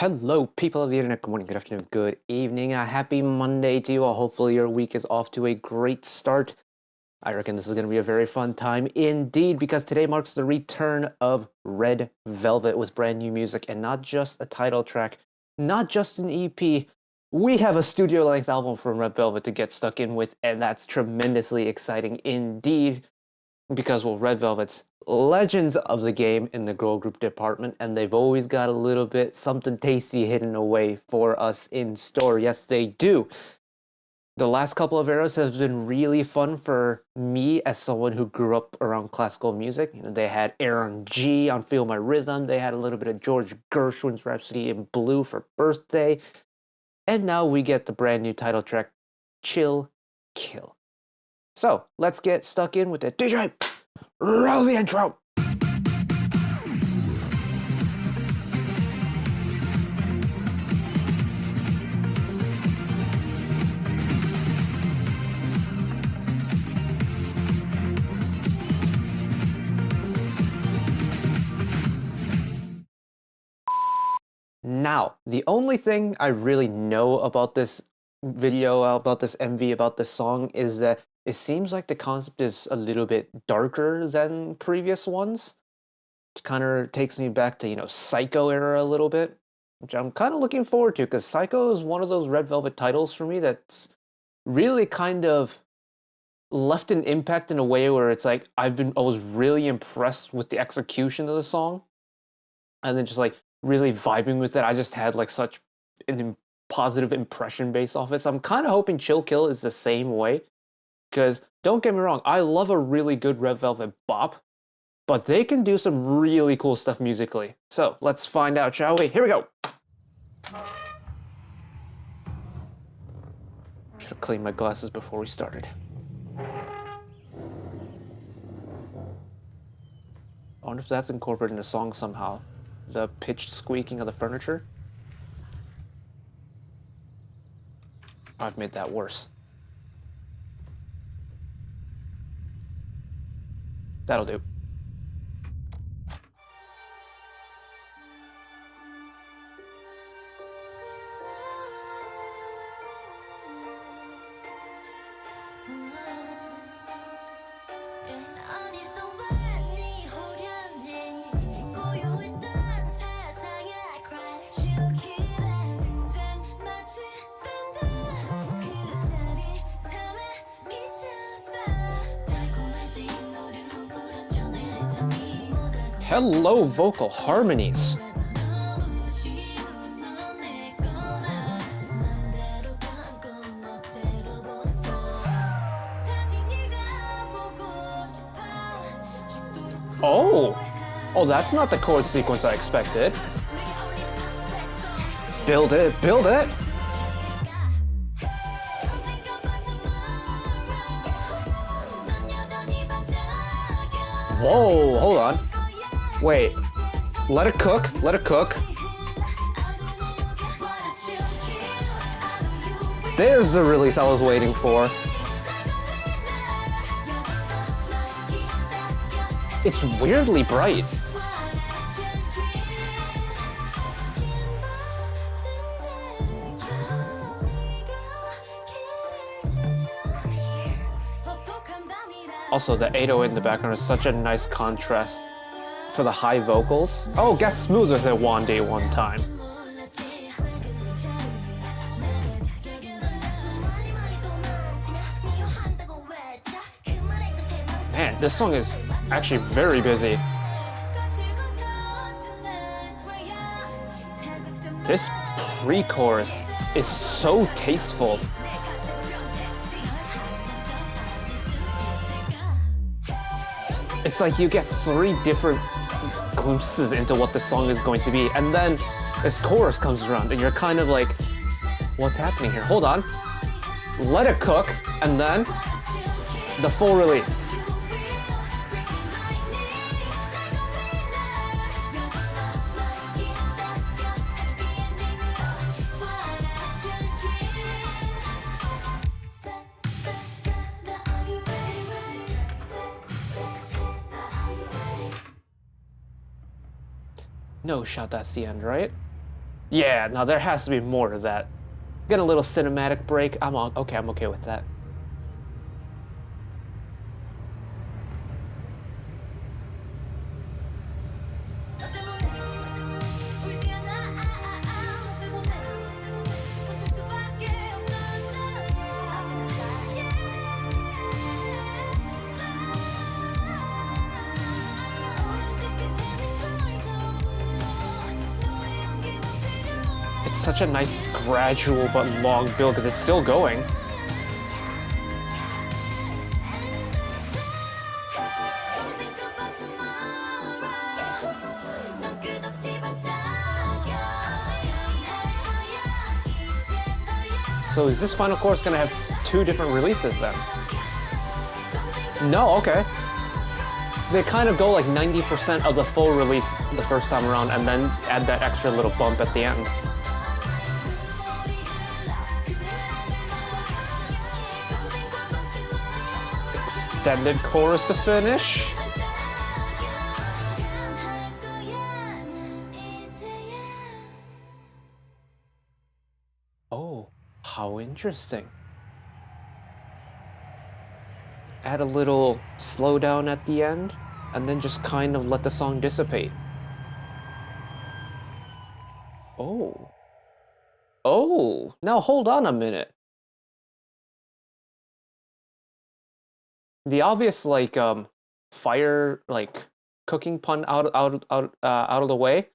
Hello, people of the internet. Good morning, good afternoon, good evening. A happy Monday to you all. Hopefully your week is off to a great start. I reckon this is going to be a very fun time indeed, because today marks the return of Red Velvet with brand new music, and not just a title track, not just an EP. We have a studio-length album from Red Velvet to get stuck in with, and that's tremendously exciting indeed, because, well, Red Velvet's legends of the game in the girl group department, and they've always got a little bit something tasty hidden away for us in store. Yes, they do. The last couple of eras have been really fun for me as someone who grew up around classical music. You know, they had Aaron G on Feel My Rhythm. They had a little bit of George Gershwin's Rhapsody in Blue for Birthday. And now we get the brand new title track, Chill Kill. So let's get stuck in with it. DJ, roll the intro. Now, the only thing I really know about this video, about this MV, about this song is that it seems like the concept is a little bit darker than previous ones. It kind of takes me back to, Psycho era a little bit, which I'm kind of looking forward to, because Psycho is one of those Red Velvet titles for me that's really kind of left an impact in a way where it's like I was really impressed with the execution of the song, and then just like really vibing with it. I just had like such an positive impression based off it. So I'm kind of hoping Chill Kill is the same way. Because, don't get me wrong, I love a really good Red Velvet bop, but they can do some really cool stuff musically. So, let's find out, shall we? Here we go! Should have cleaned my glasses before we started. I wonder if that's incorporated in the song somehow. The pitched squeaking of the furniture. I've made that worse. That'll do. Hello, vocal harmonies. Oh, that's not the chord sequence I expected. Build it, build it. Whoa, hold on. Wait, let it cook, let it cook. There's the release I was waiting for. It's weirdly bright. Also, the 808 in the background is such a nice contrast for the high vocals. Oh, gets smoother than Wandy one time. Man, this song is actually very busy. This pre-chorus is so tasteful. It's like you get 3 different glimpses into what the song is going to be, and then this chorus comes around and you're kind of like, what's happening here? Hold on. Let it cook, and then the full release. No shot, that's the end, right? Yeah, no, there has to be more to that. Get a little cinematic break. I'm okay with that. It's such a nice gradual but long build because it's still going. So is this final chorus gonna have 2 different releases then? No, okay. So they kind of go like 90% of the full release the first time around and then add that extra little bump at the end. Extended chorus to finish. Oh, how interesting. Add a little slowdown at the end, and then just kind of let the song dissipate. Oh. Oh, now hold on a minute. The obvious fire cooking pun out of the way.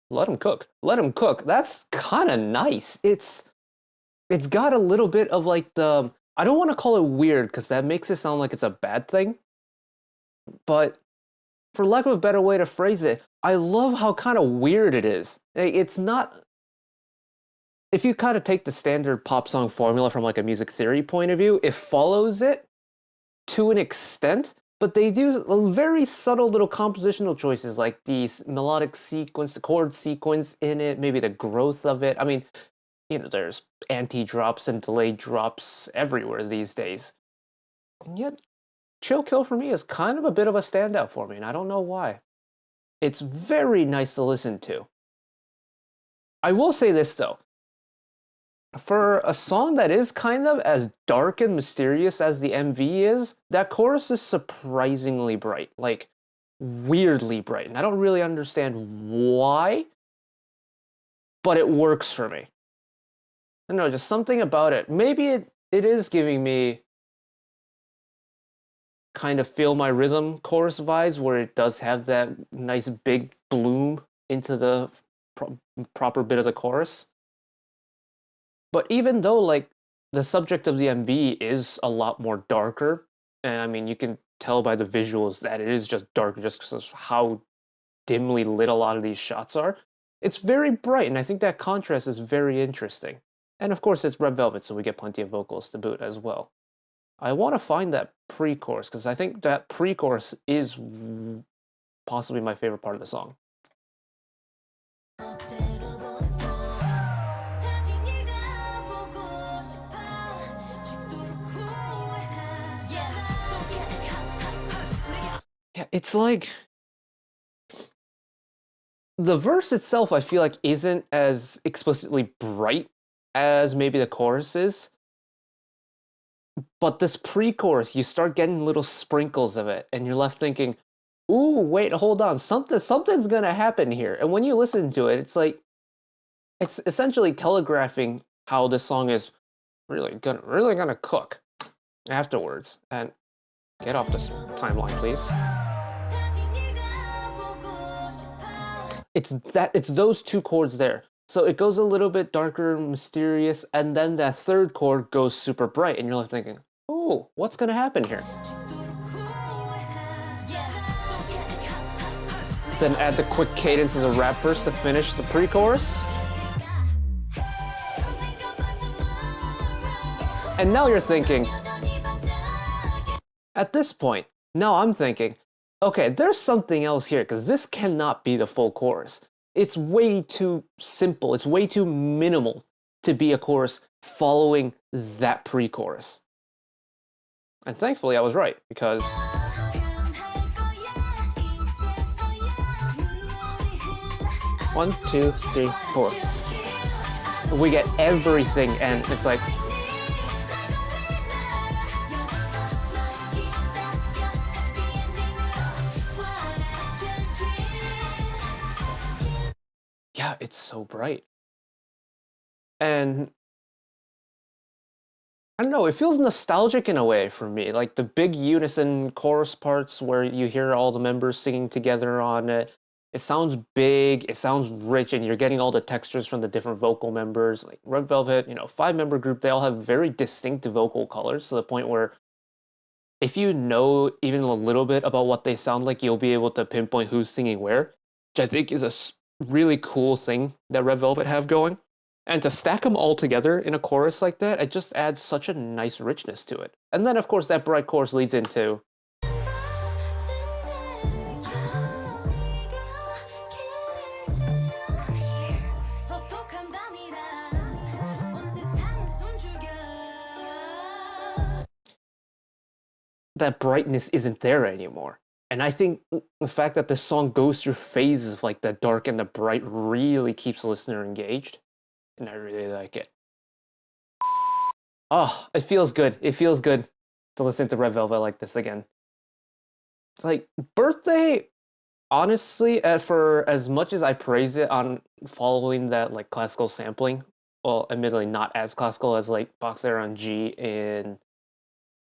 Let him cook. Let him cook. That's kind of nice. It's got a little bit of like the, I don't want to call it weird because that makes it sound like it's a bad thing. But for lack of a better way to phrase it, I love how kind of weird it is. It's not, if you kind of take the standard pop song formula from like a music theory point of view, it follows it to an extent, but they do very subtle little compositional choices like the melodic sequence, the chord sequence in it, maybe the growth of it. I mean, you know, there's anti-drops and delayed drops everywhere these days. And yet, Chill Kill for me is kind of a bit of a standout for me, and I don't know why. It's very nice to listen to. I will say this though. For a song that is kind of as dark and mysterious as the MV is, that chorus is surprisingly bright, like weirdly bright. And I don't really understand why, but it works for me. I don't know, just something about it. Maybe it is giving me kind of Feel My Rhythm chorus vibes where it does have that nice big bloom into the proper bit of the chorus. But even though like the subject of the MV is a lot more darker, and I mean you can tell by the visuals that it is just darker just because of how dimly lit a lot of these shots are, it's very bright, and I think that contrast is very interesting. And of course it's Red Velvet, so we get plenty of vocals to boot as well. I want to find that pre-chorus because I think that pre-chorus is possibly my favorite part of the song. Yeah, it's like the verse itself, I feel like, isn't as explicitly bright as maybe the chorus is. But this pre-chorus, you start getting little sprinkles of it, and you're left thinking, ooh, wait, hold on, something's gonna happen here. And when you listen to it, it's like, it's essentially telegraphing how this song is really gonna cook afterwards. And get off this timeline, please. It's those 2 chords there. So it goes a little bit darker and mysterious, and then that 3rd chord goes super bright, and you're left thinking, ooh, what's gonna happen here? Then add the quick cadence of the rap verse to finish the pre-chorus. And now you're thinking, at this point, now I'm thinking, okay, there's something else here, because this cannot be the full chorus. It's way too simple, it's way too minimal to be a chorus following that pre-chorus. And thankfully I was right, because 1, 2, 3, 4. We get everything, and it's like, yeah, it's so bright. And I don't know, it feels nostalgic in a way for me. Like the big unison chorus parts where you hear all the members singing together on it. It sounds big, it sounds rich, and you're getting all the textures from the different vocal members. Like Red Velvet, 5-member group, they all have very distinct vocal colors to the point where if you know even a little bit about what they sound like, you'll be able to pinpoint who's singing where, which I think is a really cool thing that Red Velvet have going. And to stack them all together in a chorus like that, it just adds such a nice richness to it. And then, of course, that bright chorus leads into... that brightness isn't there anymore. And I think the fact that the song goes through phases of like the dark and the bright really keeps the listener engaged. And I really like it. Oh, it feels good. It feels good to listen to Red Velvet like this again. It's like, Birthday, honestly, for as much as I praise it on following that like classical sampling, well, admittedly not as classical as like Box Air on G in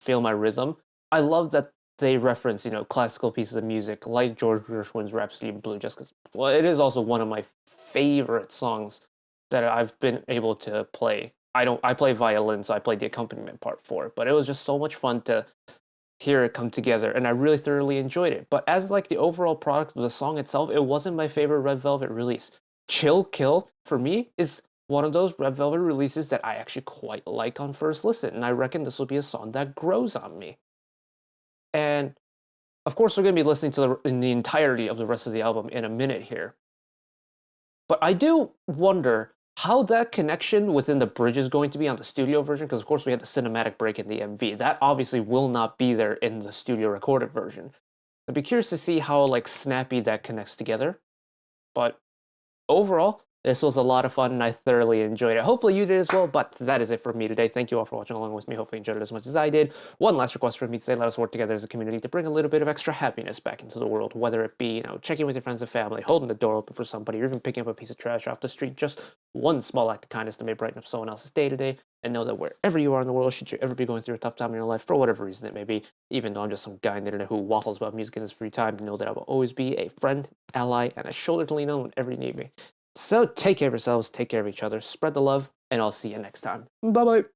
Feel My Rhythm, I love that they reference, classical pieces of music like George Gershwin's Rhapsody in Blue, just because, well, it is also one of my favorite songs that I've been able to play. I play violin, so I played the accompaniment part for it, but it was just so much fun to hear it come together, and I really thoroughly enjoyed it. But as like the overall product of the song itself, it wasn't my favorite Red Velvet release. Chill Kill, for me, is one of those Red Velvet releases that I actually quite like on first listen, and I reckon this will be a song that grows on me. And of course, we're going to be listening to in the entirety of the rest of the album in a minute here. But I do wonder how that connection within the bridge is going to be on the studio version, because of course we had the cinematic break in the MV. That obviously will not be there in the studio recorded version. I'd be curious to see how like snappy that connects together. But overall, this was a lot of fun and I thoroughly enjoyed it. Hopefully you did as well, but that is it for me today. Thank you all for watching along with me. Hopefully you enjoyed it as much as I did. One last request from me today: let us work together as a community to bring a little bit of extra happiness back into the world, whether it be, checking with your friends and family, holding the door open for somebody, or even picking up a piece of trash off the street. Just one small act of kindness that may brighten up someone else's day today. And know that wherever you are in the world, should you ever be going through a tough time in your life, for whatever reason it may be, even though I'm just some guy on the internet who waffles about music in his free time, know that I will always be a friend, ally, and a shoulder to lean on whenever you need me. So take care of yourselves, take care of each other, spread the love, and I'll see you next time. Bye-bye.